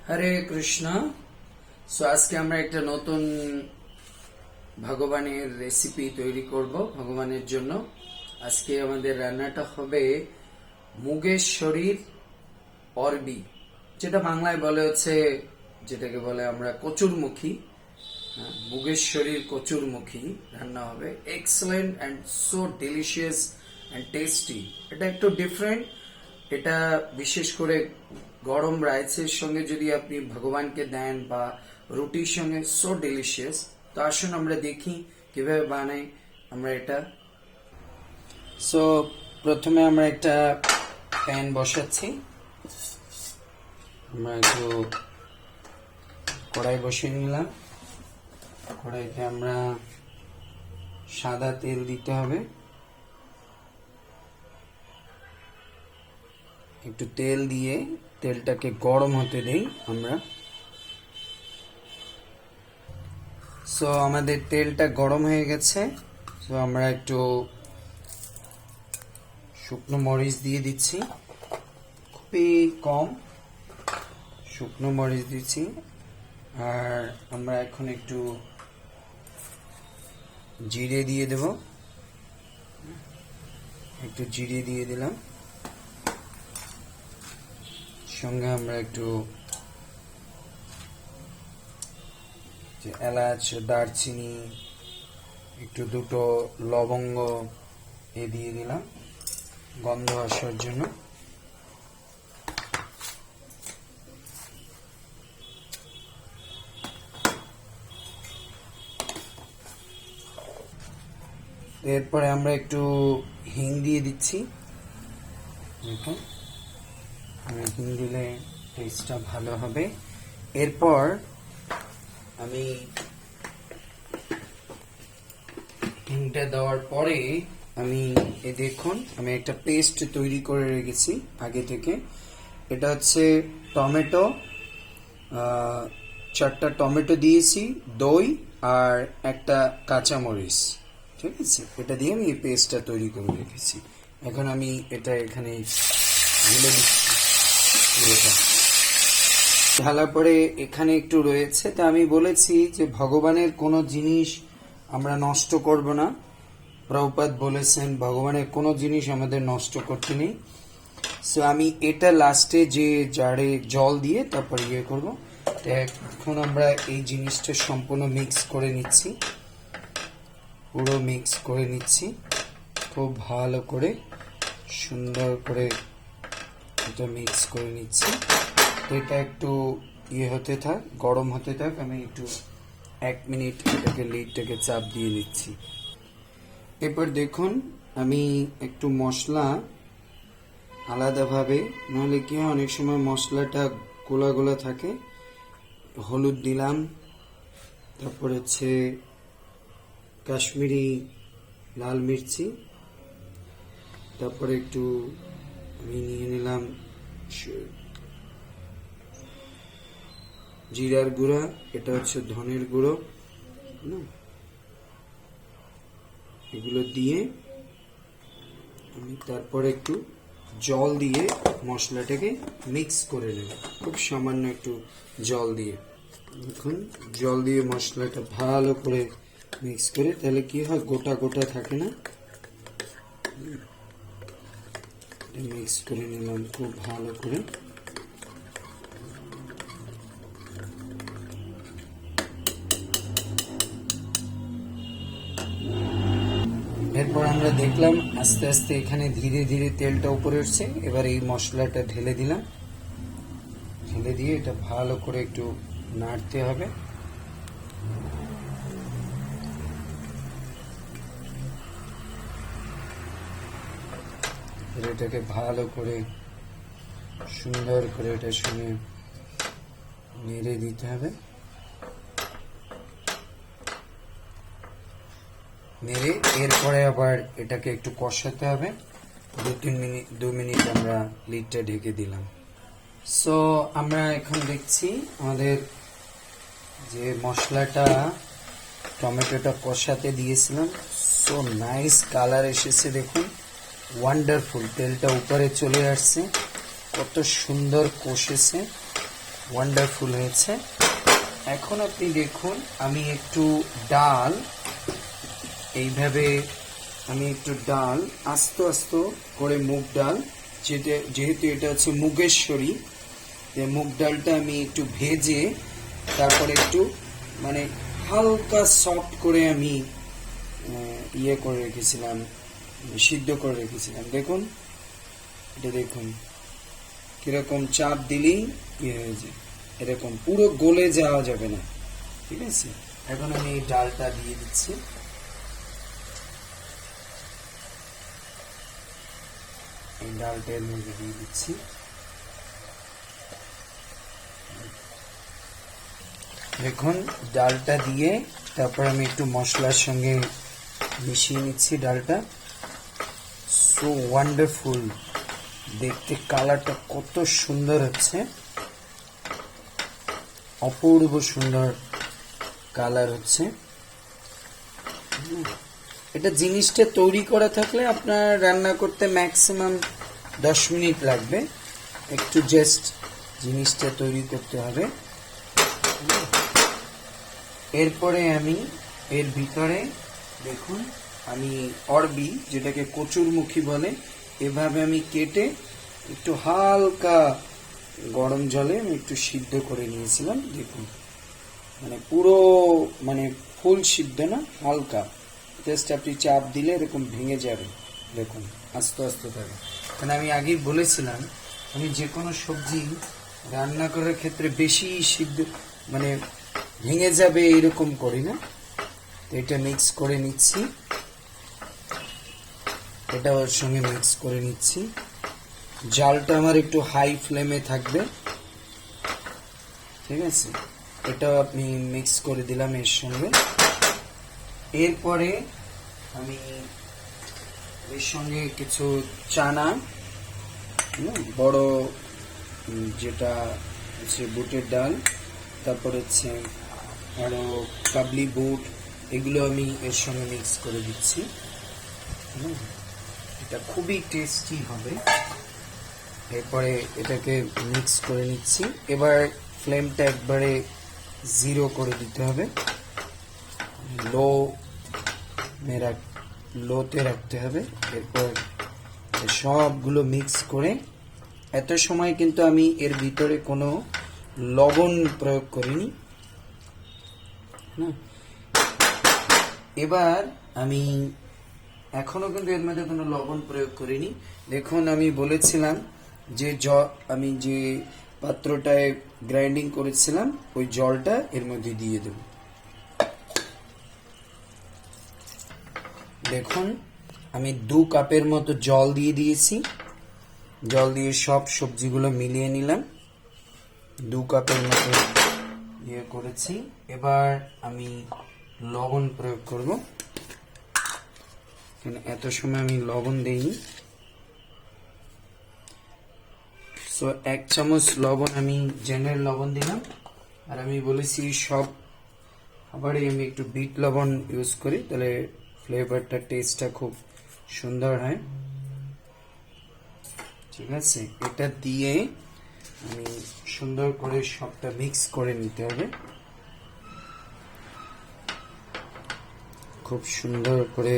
হরে Krishna. So আজকে আমরা একটা নতুন ভগবানের রেসিপি তৈরি করব ভগবানের জন্য। আজকে আমাদের রান্নাটা হবে মুগেশ্বরীর অরবি, যেটা বাংলায় বলে হচ্ছে, যেটাকে বলে আমরা কচুরমুখী। মুগেশ্বরীর কচুরমুখী রান্না হবে। Excellent and so delicious and tasty. এটা একটু ডিফারেন্ট। এটা বিশেষ করে গরম রাইসের সঙ্গে যদি আপনি ভগবানকে দেন বা রুটির সঙ্গে সো ডেলিশিয়াস। তো আসুন আমরা দেখি কিভাবে বানাই আমরা এটা। সো প্রথমে আমরা একটা প্যান বসাচ্ছি। আমরা একটু কড়াই বসিয়ে নিলাম। কড়াইতে আমরা সাদা তেল দিতে হবে। একটু তেল দিয়ে তেলটাকে গরম হতে দেই আমরা। সো আমাদের তেলটা গরম হয়ে গেছে। সো আমরা একটু শুকনো মরিচ দিয়ে দিচ্ছি, খুবই কম শুকনো মরিচ দিচ্ছি। আর আমরা এখন একটু জিরে দিয়ে দেব, একটু জিরে দিয়ে দিলাম। সঙ্গে আমরা একটু এলাচ, দারচিনি, একটু দুটো লবঙ্গ দিয়ে দিলাম গন্ধ আসার জন্য। এরপরে আমরা একটু হিং দিয়ে দিচ্ছি। দেখুন, হিং দিলে টেস্টটা ভালো হবে। এরপর আমি হিংটা দেওয়ার পরে আমি দেখুন আমি একটা পেস্ট তৈরি করে রেখেছি আগে থেকে। এটা হচ্ছে টমেটো, 4টা টমেটো দিয়েছি, দই আর একটা কাঁচামরিচ। ঠিক আছে, এটা দিয়ে আমি এই পেস্টটা তৈরি করে রেখেছি। এখন আমি এটা এখানে ঢেলে দিচ্ছি। ঢালার পরে এখানে একটু রয়েছে, তা আমি বলেছি যে ভগবানের কোনো জিনিস আমরা নষ্ট করব না। প্রভুপাদ বলেছেন ভগবানের কোনো জিনিস আমাদের নষ্ট করতে নেই। সো আমি এটা লাস্টে যে জারে জল দিয়ে তারপর করব। এখন আমরা এই জিনিসটা সম্পূর্ণ মিক্স করে নিচ্ছি, পুরো মিক্স করে নিচ্ছি খুব ভালো করে, সুন্দর করে এটা মিক্স করে নিচ্ছি। এটা একটু হতে থাক, গরম হতে থাক। আমি একটু 1 মিনিট এটাকে লিডটাকে চাপ দিয়ে নিচ্ছি। এরপর দেখুন আমি একটু মশলা আলাদাভাবে, নাহলে কি হয় অনেক সময় মশলাটা গোলা গোলা থাকে। হলুদ দিলাম, তারপর হচ্ছে কাশ্মীরি লাল মির্চি, তারপরে একটু আমি নিয়ে নিলাম জিরার গুঁড়া, এটা হচ্ছে ধনের গুঁড়ো। এগুলো দিয়ে আমি তারপর একটু জল দিয়ে মশলাটাকে মিক্স করে নেব, খুব সামান্য একটু জল দিয়ে। এখন জল দিয়ে মশলাটা ভালো করে মিক্স করে, তাহলে কি হয় গোটা গোটা থাকে না। মিক্স করে নিলাম খুব ভালো করে। এরপর আমরা দেখলাম আস্তে আস্তে এখানে ধীরে ধীরে তেলটা উপরে উঠছে। এবার এই মশলাটা ঢেলে দিলাম, ঢেলে দিয়ে এটা ভালো করে একটু নাড়তে হবে। এটাকে ভালো করে সুন্দর করে এটার সঙ্গে নেড়ে দিতে হবে। নেড়ে এরপরে আবার এটাকে একটু কষাতে হবে 2 মিনিট আমরা লিডটা ঢেকে দিলাম। সো আমরা এখন দেখছি আমাদের যে মশলাটা টমেটোটা কষাতে দিয়েছিলাম, সো নাইস কালার এসেছে। দেখুন, ওয়ান্ডারফুল, তেলটা উপরে চলে আসছে, কত সুন্দর কষেছে। ওয়ান্ডারফুল হয়েছে। এখন আপনি দেখুন আমি একটু ডাল এইভাবে আস্তে আস্তে করে মুগ ডাল, যেহেতু এটা হচ্ছে মুগেশ্বরী, মুগ ডালটা আমি একটু ভেজে তারপরে একটু মানে হালকা সফট করে আমি করে রেখেছিলাম, সিদ্ধ করে রেখেছিলাম। দেখুন এটা দেখুন কিরকম চাপ দিলেই হয়ে যায়, এরকম পুরো গলে যাওয়া যাবে না, ঠিক আছে। এখন আমি এই ডালটা দিয়ে দিচ্ছি। এই ডালটা এর মধ্যে দিয়ে দিচ্ছি। দেখুন ডালটা দিয়ে তারপর আমি একটু মশলার সঙ্গে মিশিয়ে নিচ্ছি ডালটা। সো ওয়ান্ডারফুল, দেখতে কালারটা কত সুন্দর হচ্ছে, অপূর্ব সুন্দর কালার হচ্ছে। এটা জিনিসটা তৈরি করা থাকলে আপনার রান্না করতে ম্যাক্সিমাম 10 মিনিট লাগবে, একটু জাস্ট জিনিসটা তৈরি করতে হবে। এরপরে আমি এর ভিতরে দেখুন আমি অরবি, যেটাকে কচুরমুখী বলে, এভাবে আমি কেটে একটু হালকা গরম জলে আমি একটু সিদ্ধ করে নিয়েছিলাম। দেখুন মানে পুরো মানে ফুল সিদ্ধ না, হালকা, জাস্ট আপনি চাপ দিলে এরকম ভেঙে যাবে। দেখুন আস্তে আস্তে থাকে, কারণ আমি আগেই বলেছিলাম আমি যে কোনো সবজি রান্না করার ক্ষেত্রে বেশি সিদ্ধ মানে ভেঙে যাবে এরকম করি না। তো এটা মিক্স করে নিচ্ছি, এটা ওর সঙ্গে মিক্স করে নিচ্ছি। জালটা আমার একটু হাই ফ্লেমে থাকবে, ঠিক আছে। এটা আপনি মিক্স করে দিলাম এর সঙ্গে। এরপরে আমি এর সঙ্গে কিছু চানা, বড় যেটা হচ্ছে বুটের ডাল, তারপর হচ্ছে আরো কাবলি বুট, এগুলো আমি এর সঙ্গে মিক্স করে দিচ্ছি। এটা খুবই টেস্টি হবে। এরপরে এটাকে মিক্স করে নিচ্ছি। এবার ফ্লেমটা একবারে 0 করে দিতে হবে, লোতে রাখতে হবে। এরপর সবগুলো মিক্স করে, এত সময় কিন্তু আমি এর ভিতরে কোনো লবণ প্রয়োগ করিনি। এবার আমি এখনো কিন্তু এর মধ্যে কোনো লবণ প্রয়োগ করিনি। দেখুন আমি বলেছিলাম যে আমি যে পাত্রটায় গ্রাইন্ডিং করেছিলাম ওই জলটা এর মধ্যে দিয়ে দেব। দেখুন আমি 2 কাপের মতো জল দিয়ে দিয়েছি। জল দিয়ে সব সবজিগুলো মিলিয়ে নিলাম, 2 কাপের মতো ইয়ে করেছি। এবার আমি লবণ প্রয়োগ করব, এত সময় আমি লবণ দেইনি। সো 1 চামচ লবণ আমি জেনারেল লবণ দিলাম। আর আমি বলেছি সব খাবারে আমি একটু বিট লবণ ইউজ করি, তাহলে ফ্লেভারটা টেস্টটা খুব সুন্দর হয়, ঠিক আছে। এটা দিয়ে আমি সুন্দর করে সবটা মিক্স করে নিতে হবে, খুব সুন্দর করে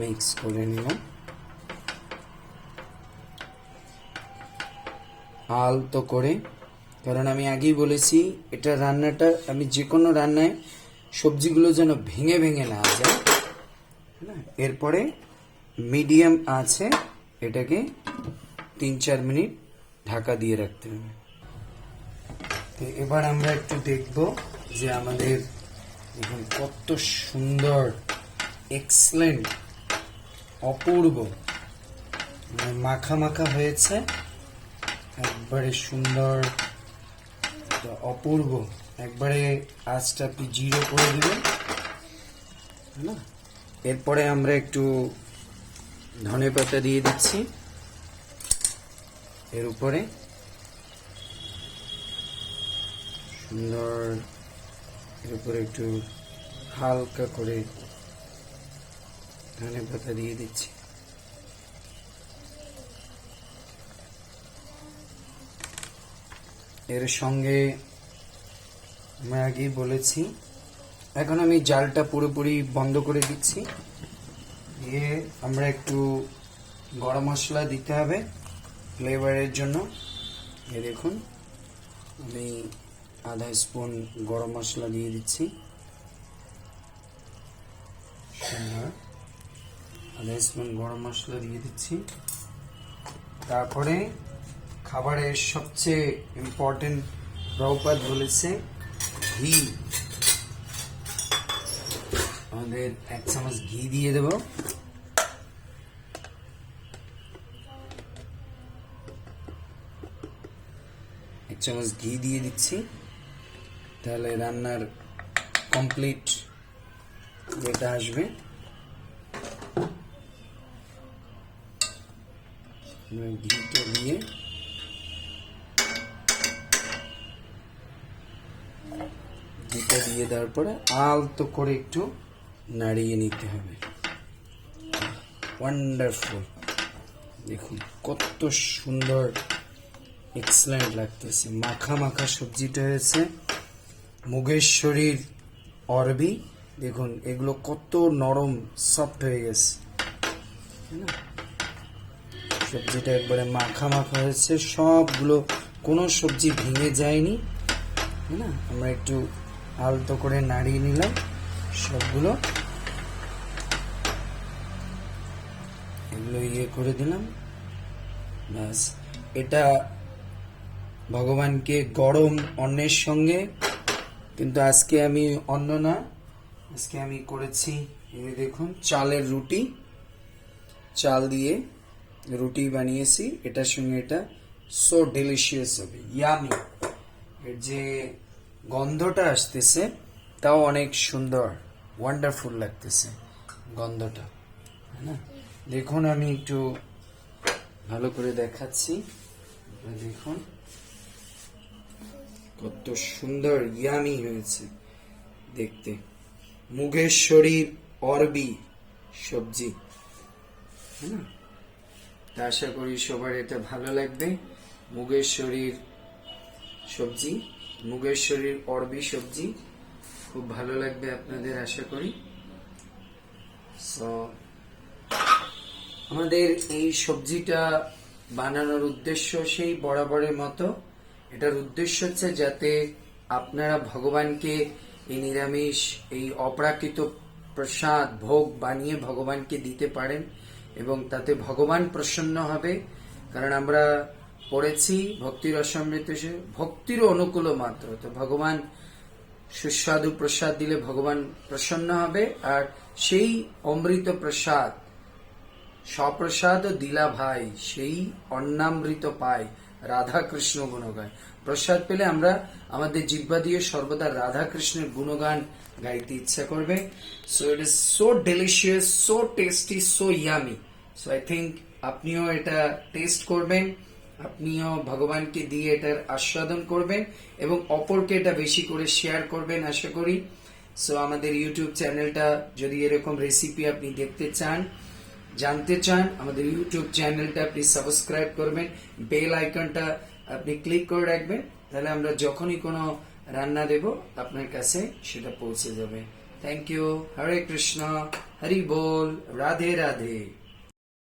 মিক্স করে নিলাম আলতো করে। কারণ আমি আগেই বলেছি এটা রান্নাটা আমি যে কোনো রান্নায় সবজিগুলো যেন ভেঙে ভেঙে না যায়। এরপরে মিডিয়াম আছে এটাকে 3-4 মিনিট ঢাকা দিয়ে রাখতে হবে। তো এবার আমরা একটু দেখব যে আমাদের এখন কত সুন্দর, এক্সেলেন্ট, অপূর্ব মাখা মাখা হয়েছে, একবারে সুন্দর, অপূর্ব। একবারে আঁচটা আপনি 0 করে দিবেন না। এরপরে আমরা একটু ধনেপাতা দিয়ে দিচ্ছি এর উপরে, সুন্দর। এর উপরে একটু হালকা করে ধনেপাতা দিয়ে দিচ্ছি। এর সঙ্গে আমি আগেই বলেছি, এখন আমি জালটা পুরোপুরি বন্ধ করে দিচ্ছি। দিয়ে আমরা একটু গরম মশলা দিতে হবে ফ্লেভারের জন্য। এই দেখুন আমি আধা স্পুন গরম মশলা দিয়ে দিচ্ছি, আধা স্পুন গরম মশলা দিয়ে দিচ্ছি। তারপরে খাবারের সবচেয়ে ইম্পর্টেন্ট প্রভুপাদ বলেছে ঘি, আমাদের 1 চামচ ঘি দিয়ে দেব। এক চামচ ঘি দিয়ে দিচ্ছি, তাহলে রান্নার কমপ্লিট যেটা আসবে। ঘিটা দিয়ে দেওয়ার পরে আলতো করে একটু নাড়িয়ে নিতে হবে। ওয়ান্ডারফুল, দেখুন কত সুন্দর এক্সেলেন্ট লাগতেছে। মাখা মাখা সবজিটা হয়েছে। মুগেশ্বরীর অরবি, দেখুন এগুলো কত নরম সফট হয়ে গেছে, সবজিটা একবারে মাখা মাখা হয়েছে, সবগুলো কোনো সবজি ভেঙে যায়নি, তাই না? আমরা একটু আলতো করে নাড়িয়ে নিলাম সবগুলো, এগুলো করে দিলাম। ব্যাস, এটা ভগবানকে গরম অন্নের সঙ্গে, কিন্তু আজকে আমি অন্ন না, আজকে আমি করেছি এই দেখুন চালের রুটি, চাল দিয়ে রুটি বানিয়েছি, এটার সঙ্গে এটা সো ডেলিশিয়াস হবে, ইয়ামি। এর যে গন্ধটা আসতেছে তাও অনেক সুন্দর, ওয়ান্ডারফুল লাগতেছে গন্ধটা, তাই না? দেখুন আমি একটু ভালো করে দেখাচ্ছি, দেখুন কত সুন্দর ইয়ামি হয়েছে দেখতে। মুগেশ্বরীর অরবি সবজি, তাই না? তা আশা করি সবার এটা ভালো লাগবে। মুগেশ্বরীর সবজি, মুগেশ্বরীর অরবি সবজি খুব ভালো লাগবে আপনাদের আশা করি। সো আমাদের এই সবজিটা বানানোর উদ্দেশ্য সেই বরাবরের মতো, এটার উদ্দেশ্য হচ্ছে যাতে আপনারা ভগবানকে এই নিরামিষ, এই অপ্রাকৃত প্রসাদ ভোগ বানিয়ে ভগবানকে দিতে পারেন এবং তাতে ভগবান প্রসন্ন হবে। কারণ আমরা পড়েছি ভক্তির অসমৃত, ভক্তির অনুকূল মাত্র, তো ভগবান সুস্বাদু প্রসাদ দিলে ভগবান প্রসন্ন হবে। আর সেই অমৃত প্রসাদ, স্বপ্রসাদ দিলা ভাই, সেই অন্নামৃত পায়, রাধা কৃষ্ণ গুণগান। প্রসাদ পেলে আমরা আমাদের জিহ্বা দিয়ে সর্বদা রাধা কৃষ্ণের গুণগান গাইতে ইচ্ছা করবে। So it is so delicious, so tasty, so yummy. So I think আপনিও এটা টেস্ট করবেন, আপনিও ভগবানকে দিয়ে এটার আস্বাদন করবেন এবং অপরকে এটা বেশি করে শেয়ার করবেন আশা করি। সো আমাদের ইউটিউব চ্যানেলটা যদি এরকম রেসিপি আপনি দেখতে চান, জানতে চান, আমাদের ইউটিউব চ্যানেলটা প্লিজ সাবস্ক্রাইব করবেন, বেল আইকনটা আপনি ক্লিক করে রাখবেন, তাহলে আমরা যখনই কোনো রান্না দেব আপনার কাছে সেটা পৌঁছে যাবে। Thank you. হরে কৃষ্ণ, হরি বল, রাধে রাধে।